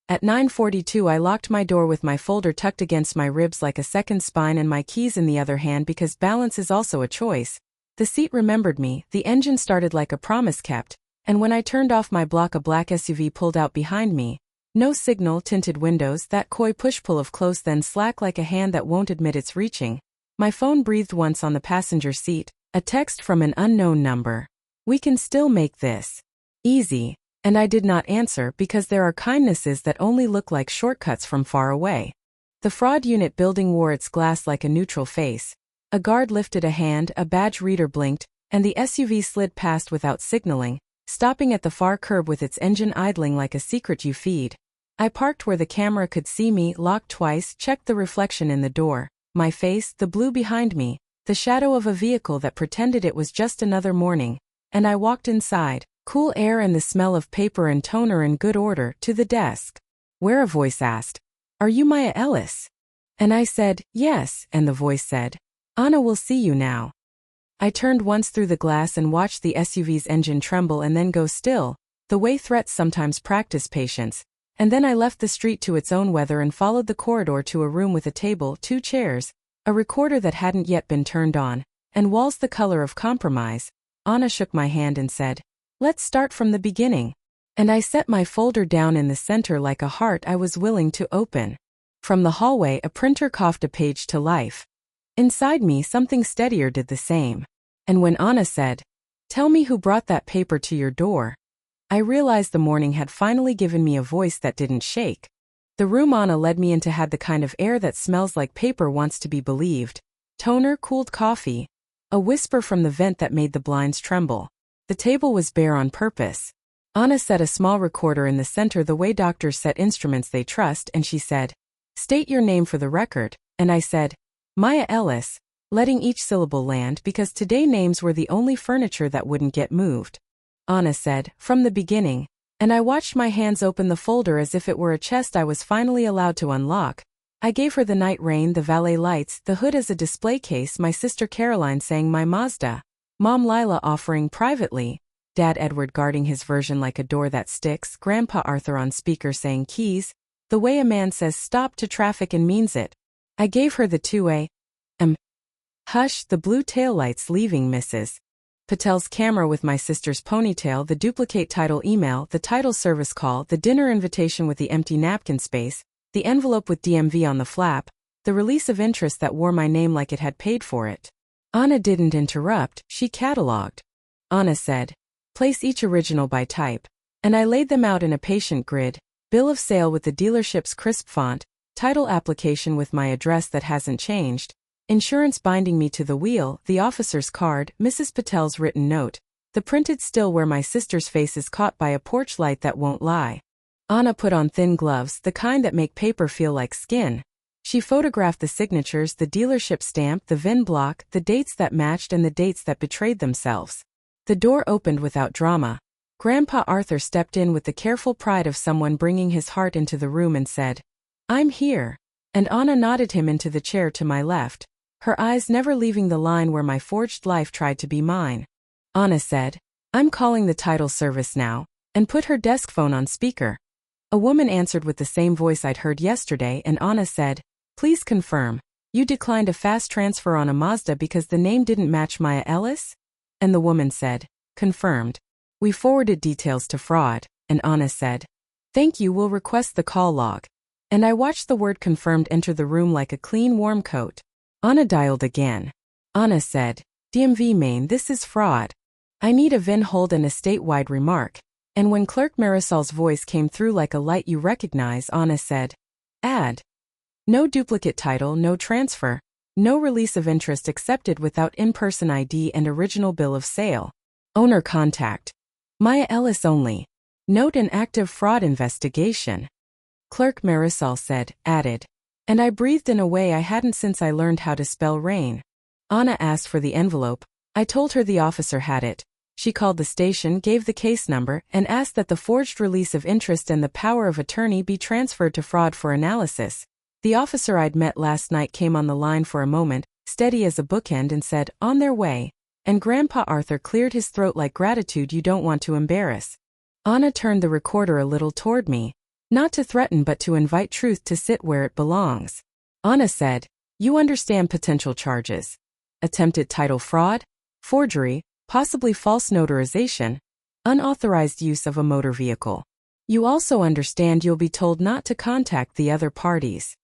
At 9:42 I locked my door with my folder tucked against my ribs like a second spine and my keys in the other hand because balance is also a choice. The seat remembered me, the engine started like a promise kept, and when I turned off my block a black SUV pulled out behind me. No signal, tinted windows, that coy push-pull of close then slack like a hand that won't admit it's reaching. My phone breathed once on the passenger seat, a text from an unknown number. "We can still make this easy." And I did not answer because there are kindnesses that only look like shortcuts from far away. The fraud unit building wore its glass like a neutral face. A guard lifted a hand, a badge reader blinked, and the SUV slid past without signaling, stopping at the far curb with its engine idling like a secret you feed. I parked where the camera could see me, locked twice, checked the reflection in the door, my face, the blue behind me, the shadow of a vehicle that pretended it was just another morning, and I walked inside. Cool air and the smell of paper and toner in good order, to the desk, where a voice asked, "Are you Maya Ellis?" And I said, "Yes," and the voice said, "Anna will see you now." I turned once through the glass and watched the SUV's engine tremble and then go still, the way threats sometimes practice patience, and then I left the street to its own weather and followed the corridor to a room with a table, 2 chairs, a recorder that hadn't yet been turned on, and walls the color of compromise. Anna shook my hand and said, "Let's start from the beginning." And I set my folder down in the center like a heart I was willing to open. From the hallway a printer coughed a page to life. Inside me something steadier did the same. And when Anna said, "Tell me who brought that paper to your door," I realized the morning had finally given me a voice that didn't shake. The room Anna led me into had the kind of air that smells like paper wants to be believed. Toner, cooled coffee. A whisper from the vent that made the blinds tremble. The table was bare on purpose. Anna set a small recorder in the center the way doctors set instruments they trust, and she said, "State your name for the record," and I said, "Maya Ellis," letting each syllable land because today names were the only furniture that wouldn't get moved. Anna said, "From the beginning," and I watched my hands open the folder as if it were a chest I was finally allowed to unlock. I gave her the night rain, the valet lights, the hood as a display case, my sister Caroline saying my Mazda, Mom Lila offering privately, Dad Edward guarding his version like a door that sticks, Grandpa Arthur on speaker saying keys, the way a man says stop to traffic and means it. I gave her the 2A. Hush, the blue taillights leaving Mrs. Patel's camera with my sister's ponytail, the duplicate title email, the title service call, the dinner invitation with the empty napkin space, the envelope with DMV on the flap, the release of interest that wore my name like it had paid for it. Anna didn't interrupt, she cataloged. Anna said, "Place each original by type," and I laid them out in a patient grid, bill of sale with the dealership's crisp font, title application with my address that hasn't changed, insurance binding me to the wheel, the officer's card, Mrs. Patel's written note, the printed still where my sister's face is caught by a porch light that won't lie. Anna put on thin gloves, the kind that make paper feel like skin. She photographed the signatures, the dealership stamp, the VIN block, the dates that matched and the dates that betrayed themselves. The door opened without drama. Grandpa Arthur stepped in with the careful pride of someone bringing his heart into the room and said, "I'm here." And Anna nodded him into the chair to my left, her eyes never leaving the line where my forged life tried to be mine. Anna said, "I'm calling the title service now," and put her desk phone on speaker. A woman answered with the same voice I'd heard yesterday, and Anna said, "Please confirm, you declined a fast transfer on a Mazda because the name didn't match Maya Ellis?" And the woman said, "Confirmed. We forwarded details to fraud," and Anna said, "Thank you, we'll request the call log." And I watched the word confirmed enter the room like a clean warm coat. Anna dialed again. Anna said, "DMV Maine, this is fraud. I need a VIN hold and a statewide remark." And when Clerk Marisol's voice came through like a light you recognize, Anna said, "Add. No duplicate title, no transfer, no release of interest accepted without in-person ID and original bill of sale. Owner contact. Maya Ellis only. Note an active fraud investigation." Clerk Marisol said, "Added." And I breathed in a way I hadn't since I learned how to spell rain. Anna asked for the envelope. I told her the officer had it. She called the station, gave the case number, and asked that the forged release of interest and the power of attorney be transferred to fraud for analysis. The officer I'd met last night came on the line for a moment, steady as a bookend, and said, "On their way." And Grandpa Arthur cleared his throat like gratitude you don't want to embarrass. Anna turned the recorder a little toward me. Not to threaten but to invite truth to sit where it belongs. Anna said, "You understand potential charges. Attempted title fraud, forgery, possibly false notarization, unauthorized use of a motor vehicle. You also understand you'll be told not to contact the other parties."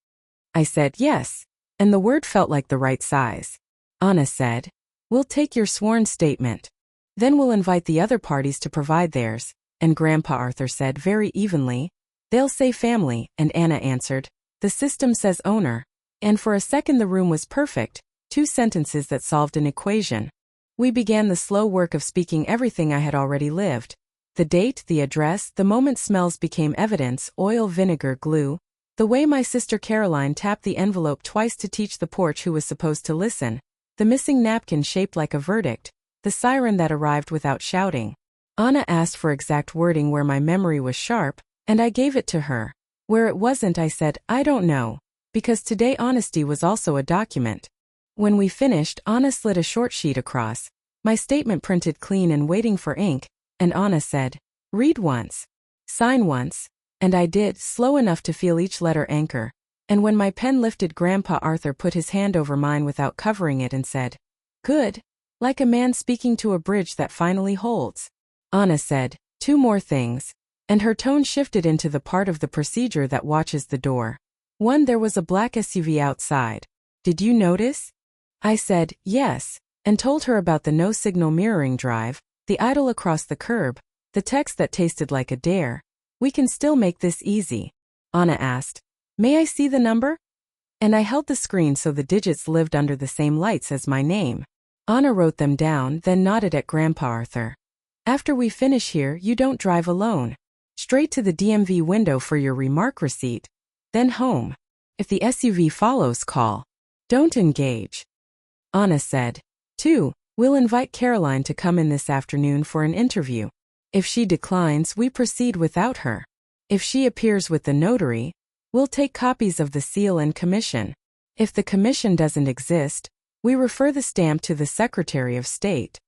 I said, "Yes," and the word felt like the right size. Anna said, "We'll take your sworn statement. Then we'll invite the other parties to provide theirs," and Grandpa Arthur said very evenly, "They'll say family," and Anna answered, "The system says owner." And for a second the room was perfect, 2 sentences that solved an equation. We began the slow work of speaking everything I had already lived. The date, the address, the moment smells became evidence, oil, vinegar, glue. The way my sister Caroline tapped the envelope twice to teach the porch who was supposed to listen. The missing napkin shaped like a verdict. The siren that arrived without shouting. Anna asked for exact wording where my memory was sharp, and I gave it to her. Where it wasn't, I said, "I don't know." Because today honesty was also a document. When we finished, Anna slid a short sheet across. My statement printed clean and waiting for ink, and Anna said, "Read once. Sign once." And I did, slow enough to feel each letter anchor. And when my pen lifted, Grandpa Arthur put his hand over mine without covering it and said, "Good. Like a man speaking to a bridge that finally holds." Anna said, "2 more things." And her tone shifted into the part of the procedure that watches the door. 1. There was a black SUV outside. "Did you notice?" I said, "Yes," and told her about the no-signal mirroring drive, the idol across the curb, the text that tasted like a dare. "We can still make this easy." Anna asked, "May I see the number?" And I held the screen so the digits lived under the same lights as my name. Anna wrote them down, then nodded at Grandpa Arthur. "After we finish here, you don't drive alone. Straight to the DMV window for your remark receipt. Then home. If the SUV follows, call. Don't engage." Anna said, 2. We'll invite Caroline to come in this afternoon for an interview. If she declines, we proceed without her. If she appears with the notary, we'll take copies of the seal and commission. If the commission doesn't exist, we refer the stamp to the Secretary of State.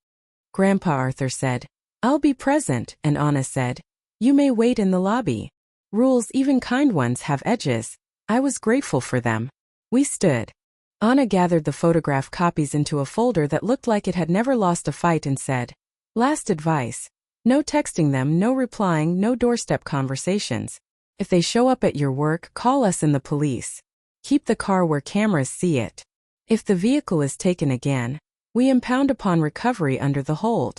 Grandpa Arthur said, "I'll be present," and Anna said, "You may wait in the lobby. Rules, even kind ones, have edges." I was grateful for them. We stood. Anna gathered the photograph copies into a folder that looked like it had never lost a fight and said, "Last advice. No texting them, no replying, no doorstep conversations. If they show up at your work, call us and the police. Keep the car where cameras see it. If the vehicle is taken again, we impound upon recovery under the hold."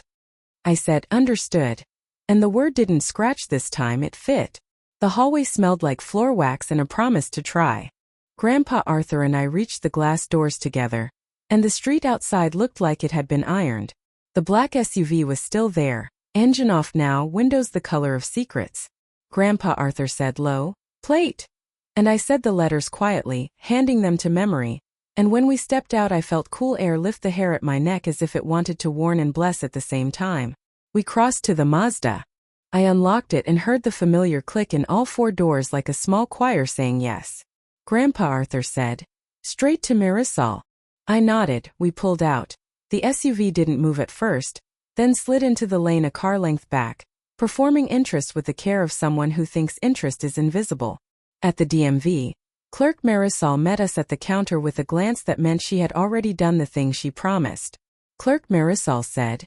I said, "Understood." And the word didn't scratch this time, it fit. The hallway smelled like floor wax and a promise to try. Grandpa Arthur and I reached the glass doors together, and the street outside looked like it had been ironed. The black SUV was still there, engine off now, windows the color of secrets. Grandpa Arthur said low, "Plate." And I said the letters quietly, handing them to memory. And when we stepped out I felt cool air lift the hair at my neck as if it wanted to warn and bless at the same time. We crossed to the Mazda. I unlocked it and heard the familiar click in all four doors like a small choir saying yes. Grandpa Arthur said, "Straight to Marisol." I nodded. We pulled out. The SUV didn't move at first, then slid into the lane a car length back, performing interest with the care of someone who thinks interest is invisible. At the DMV, Clerk Marisol met us at the counter with a glance that meant she had already done the thing she promised. Clerk Marisol said,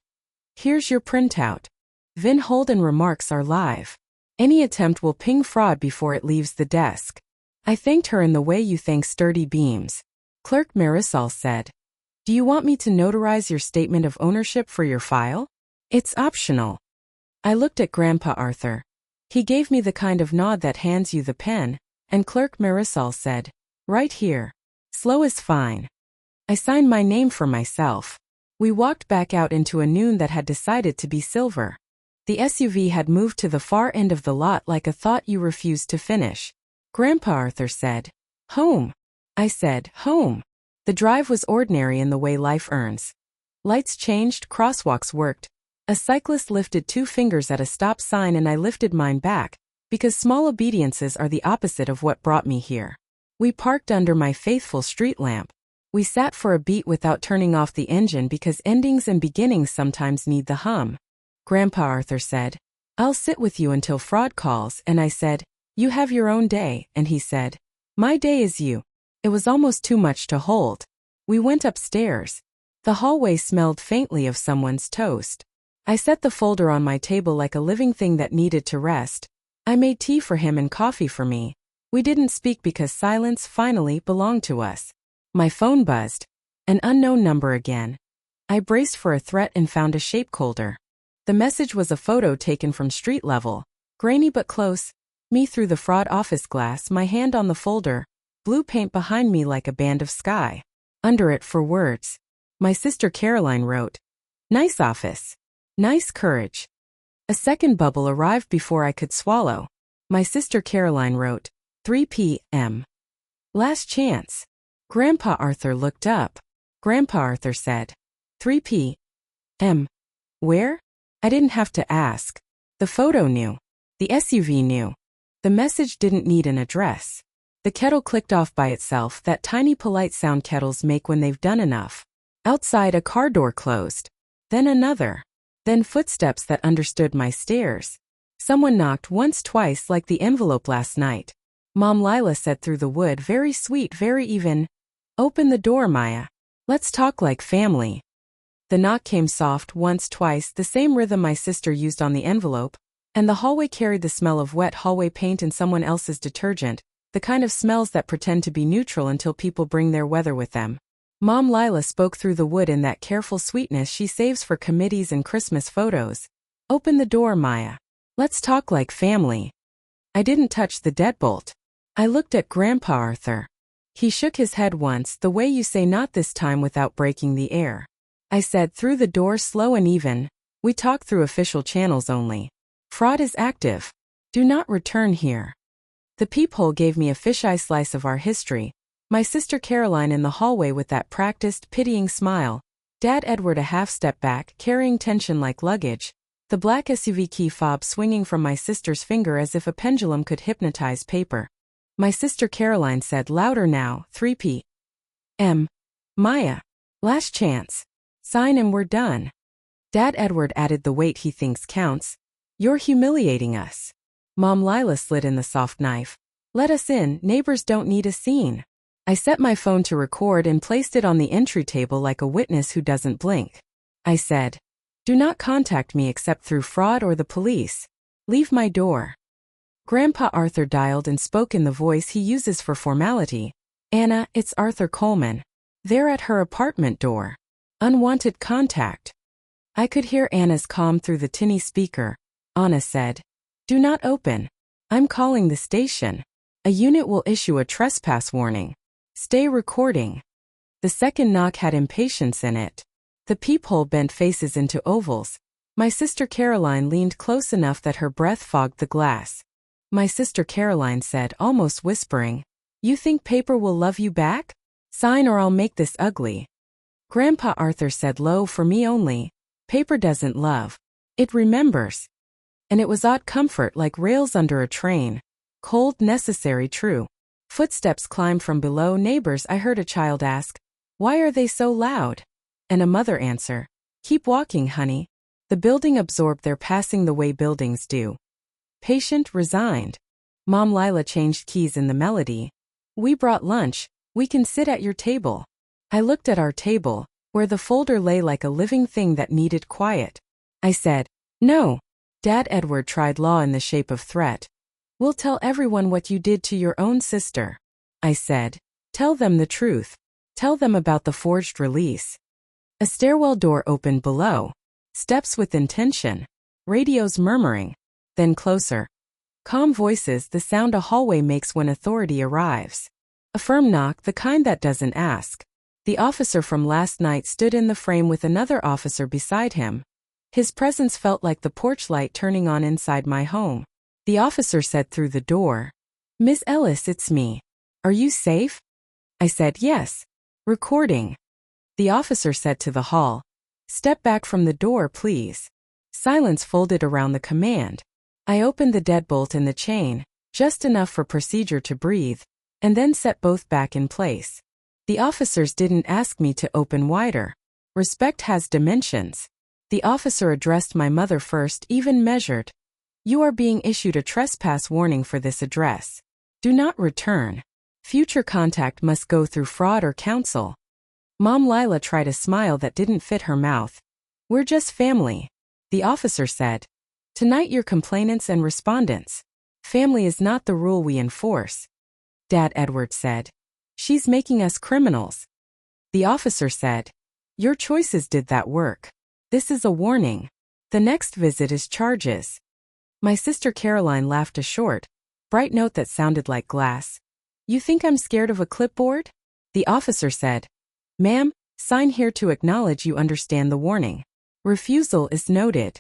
"Here's your printout. Vin Holden remarks are live. Any attempt will ping fraud before it leaves the desk." I thanked her in the way you thank sturdy beams. Clerk Marisol said, "Do you want me to notarize your statement of ownership for your file? It's optional." I looked at Grandpa Arthur. He gave me the kind of nod that hands you the pen, and Clerk Marisol said, "Right here. Slow is fine." I signed my name for myself. We walked back out into a noon that had decided to be silver. The SUV had moved to the far end of the lot like a thought you refused to finish. Grandpa Arthur said, "Home." I said, "Home." The drive was ordinary in the way life earns. Lights changed, crosswalks worked. A cyclist lifted 2 fingers at a stop sign and I lifted mine back, because small obediences are the opposite of what brought me here. We parked under my faithful street lamp. We sat for a beat without turning off the engine because endings and beginnings sometimes need the hum. Grandpa Arthur said, "I'll sit with you until fraud calls," and I said, "You have your own day," and he said, "My day is you." It was almost too much to hold. We went upstairs. The hallway smelled faintly of someone's toast. I set the folder on my table like a living thing that needed to rest. I made tea for him and coffee for me. We didn't speak because silence finally belonged to us. My phone buzzed. An unknown number again. I braced for a threat and found a shapeholder. The message was a photo taken from street level, grainy but close. Me through the fraud office glass, my hand on the folder, blue paint behind me like a band of sky. Under it, for words, my sister Caroline wrote, "Nice office. Nice courage." A second bubble arrived before I could swallow. My sister Caroline wrote, 3 p.m. Last chance. Grandpa Arthur looked up. Grandpa Arthur said, 3 p.m. Where? I didn't have to ask. The photo knew. The SUV knew. The message didn't need an address. The kettle clicked off by itself, that tiny polite sound kettles make when they've done enough. Outside, a car door closed. Then another. Then footsteps that understood my stares. Someone knocked once, twice, like the envelope last night. Mom Lila said through the wood, very sweet, very even, "Open the door, Maya. Let's talk like family." The knock came soft, once, twice, the same rhythm my sister used on the envelope, and the hallway carried the smell of wet hallway paint and someone else's detergent, the kind of smells that pretend to be neutral until people bring their weather with them. Mom Lila spoke through the wood in that careful sweetness she saves for committees and Christmas photos. "Open the door, Maya. Let's talk like family." I didn't touch the deadbolt. I looked at Grandpa Arthur. He shook his head once, the way you say "not this time" without breaking the air. I said through the door, slow and even, "We talk through official channels only. Fraud is active. Do not return here." The peephole gave me a fisheye slice of our history. My sister Caroline in the hallway with that practiced, pitying smile. Dad Edward a half step back, carrying tension like luggage. The black SUV key fob swinging from my sister's finger as if a pendulum could hypnotize paper. My sister Caroline said louder now, 3 p.m. Maya. Last chance. Sign and we're done. Dad Edward added the weight he thinks counts. "You're humiliating us." Mom Lila slid in the soft knife. "Let us in, neighbors don't need a scene." I set my phone to record and placed it on the entry table like a witness who doesn't blink. I said, "Do not contact me except through fraud or the police. Leave my door." Grandpa Arthur dialed and spoke in the voice he uses for formality. "Anna, it's Arthur Coleman. They're at her apartment door. Unwanted contact." I could hear Anna's calm through the tinny speaker. Anna said, "Do not open. I'm calling the station. A unit will issue a trespass warning. Stay recording." The second knock had impatience in it. The peephole bent faces into ovals. My sister Caroline leaned close enough that her breath fogged the glass. My sister Caroline said, almost whispering, "You think paper will love you back? Sign or I'll make this ugly." Grandpa Arthur said low, "For me only. Paper doesn't love. It remembers." And it was odd comfort, like rails under a train. Cold, necessary, true. Footsteps climbed from below. Neighbors, I heard a child ask, "Why are they so loud?" And a mother answer, "Keep walking, honey." The building absorbed their passing the way buildings do. Patient, resigned. Mom Lila changed keys in the melody. "We brought lunch. We can sit at your table." I looked at our table, where the folder lay like a living thing that needed quiet. I said, "No." Dad Edward tried law in the shape of threat. "We'll tell everyone what you did to your own sister." I said, "Tell them the truth. Tell them about the forged release." A stairwell door opened below. Steps with intention. Radios murmuring. Then closer. Calm voices, the sound a hallway makes when authority arrives. A firm knock, the kind that doesn't ask. The officer from last night stood in the frame with another officer beside him. His presence felt like the porch light turning on inside my home. The officer said through the door, "Miss Ellis, it's me. Are you safe?" I said, "Yes." "Recording." The officer said to the hall, "Step back from the door, please." Silence folded around the command. I opened the deadbolt in the chain, just enough for procedure to breathe, and then set both back in place. The officers didn't ask me to open wider. Respect has dimensions. The officer addressed my mother first, even measured. "You are being issued a trespass warning for this address. Do not return. Future contact must go through fraud or counsel." Mom Lila tried a smile that didn't fit her mouth. "We're just family." The officer said, "Tonight you're complainants and respondents. Family is not the rule we enforce." Dad Edward said, "She's making us criminals." The officer said, "Your choices did that work. This is a warning. The next visit is charges." My sister Caroline laughed, a short, bright note that sounded like glass. "You think I'm scared of a clipboard?" The officer said, "Ma'am, sign here to acknowledge you understand the warning. Refusal is noted."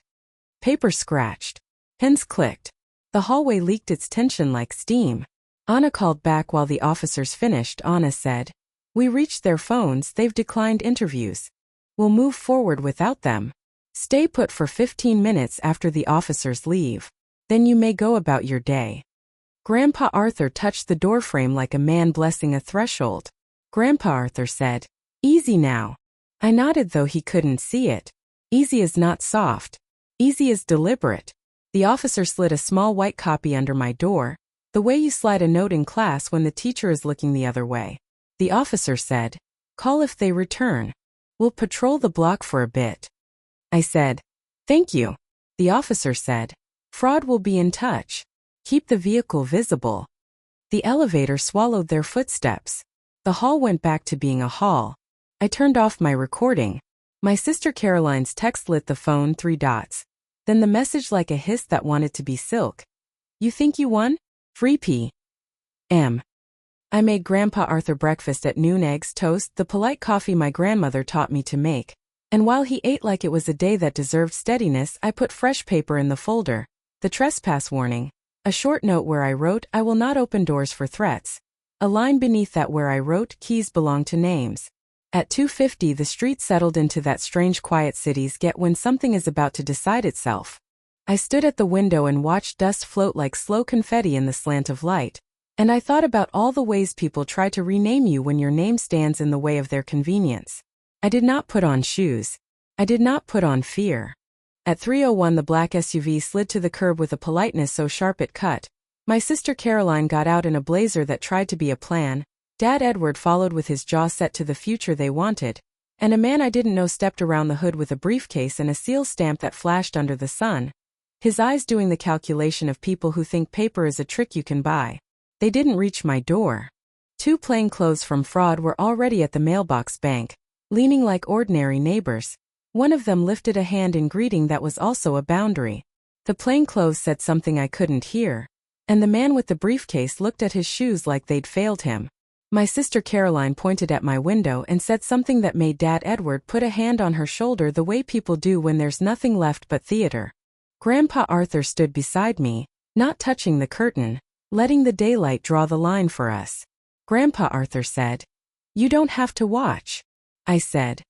Paper scratched. Pens clicked. The hallway leaked its tension like steam. Anna called back while the officers finished. Anna said, "We reached their phones, they've declined interviews. We'll move forward without them. Stay put for 15 minutes after the officers leave. Then you may go about your day." Grandpa Arthur touched the doorframe like a man blessing a threshold. Grandpa Arthur said, "Easy now." I nodded, though he couldn't see it. Easy is not soft. Easy is deliberate. The officer slid a small white copy under my door, the way you slide a note in class when the teacher is looking the other way. The officer said, "Call if they return. We'll patrol the block for a bit." I said, "Thank you." The officer said, "Fraud will be in touch. Keep the vehicle visible." The elevator swallowed their footsteps. The hall went back to being a hall. I turned off my recording. My sister Caroline's text lit the phone, 3 dots. Then the message like a hiss that wanted to be silk. "You think you won? Free P.M. I made Grandpa Arthur breakfast at noon, eggs, toast, the polite coffee my grandmother taught me to make. And while he ate like it was a day that deserved steadiness, I put fresh paper in the folder. The trespass warning. A short note where I wrote, "I will not open doors for threats." A line beneath that where I wrote, "Keys belong to names." At 2:50 the street settled into that strange quiet cities get when something is about to decide itself. I stood at the window and watched dust float like slow confetti in the slant of light. And I thought about all the ways people try to rename you when your name stands in the way of their convenience. I did not put on shoes. I did not put on fear. At 3:01 the black SUV slid to the curb with a politeness so sharp it cut. My sister Caroline got out in a blazer that tried to be a plan. Dad Edward followed with his jaw set to the future they wanted. And a man I didn't know stepped around the hood with a briefcase and a seal stamp that flashed under the sun. His eyes doing the calculation of people who think paper is a trick you can buy. They didn't reach my door. 2 plainclothes from fraud were already at the mailbox bank, leaning like ordinary neighbors. One of them lifted a hand in greeting that was also a boundary. The plainclothes said something I couldn't hear. And the man with the briefcase looked at his shoes like they'd failed him. My sister Caroline pointed at my window and said something that made Dad Edward put a hand on her shoulder the way people do when there's nothing left but theater. Grandpa Arthur stood beside me, not touching the curtain, letting the daylight draw the line for us. Grandpa Arthur said, "You don't have to watch." I said,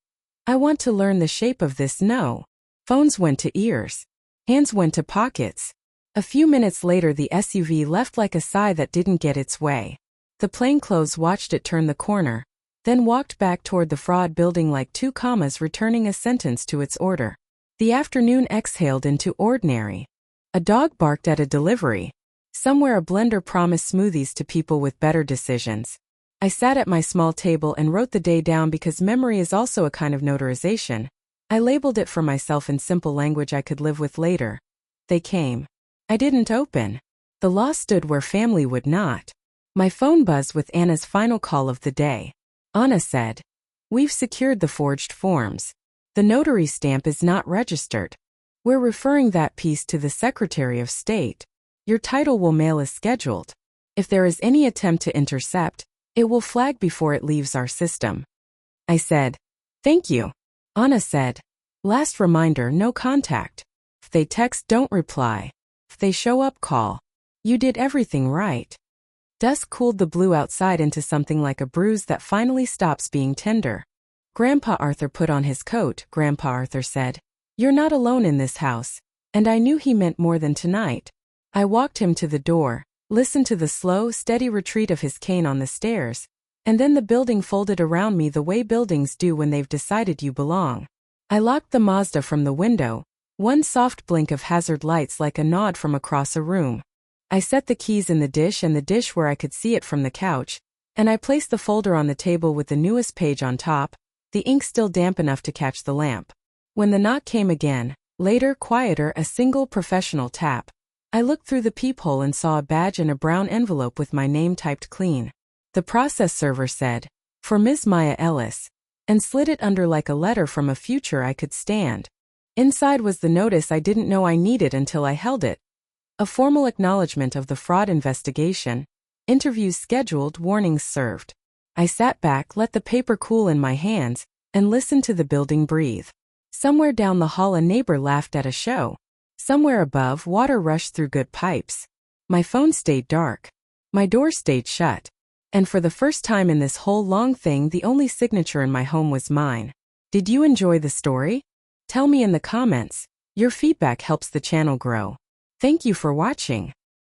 "I want to learn the shape of this snow." Phones went to ears. Hands went to pockets. A few minutes later the SUV left like a sigh that didn't get its way. The plainclothes watched it turn the corner, then walked back toward the fraud building like two commas returning a sentence to its order. The afternoon exhaled into ordinary. A dog barked at a delivery. Somewhere a blender promised smoothies to people with better decisions. I sat at my small table and wrote the day down because memory is also a kind of notarization. I labeled it for myself in simple language I could live with later. They came. I didn't open. The law stood where family would not. My phone buzzed with Anna's final call of the day. Anna said, "We've secured the forged forms. The notary stamp is not registered. We're referring that piece to the Secretary of State. Your title will mail as scheduled. If there is any attempt to intercept, it will flag before it leaves our system." I said, "Thank you." Anna said, "Last reminder, no contact. If they text, don't reply. If they show up, call. You did everything right." Dusk cooled the blue outside into something like a bruise that finally stops being tender. Grandpa Arthur put on his coat. Grandpa Arthur said, "You're not alone in this house," and I knew he meant more than tonight. I walked him to the door, listened to the slow, steady retreat of his cane on the stairs, and then the building folded around me the way buildings do when they've decided you belong. I locked the Mazda from the window, one soft blink of hazard lights like a nod from across a room. I set the keys in the dish and the dish where I could see it from the couch, and I placed the folder on the table with the newest page on top, the ink still damp enough to catch the lamp. When the knock came again, later, quieter, a single professional tap, I looked through the peephole and saw a badge and a brown envelope with my name typed clean. The process server said, "For Ms. Maya Ellis," and slid it under like a letter from a future I could stand. Inside was the notice I didn't know I needed until I held it. A formal acknowledgement of the fraud investigation. Interviews scheduled, warnings served. I sat back, let the paper cool in my hands, and listened to the building breathe. Somewhere down the hall a neighbor laughed at a show. Somewhere above, water rushed through good pipes. My phone stayed dark. My door stayed shut. And for the first time in this whole long thing, the only signature in my home was mine. Did you enjoy the story? Tell me in the comments. Your feedback helps the channel grow. Thank you for watching.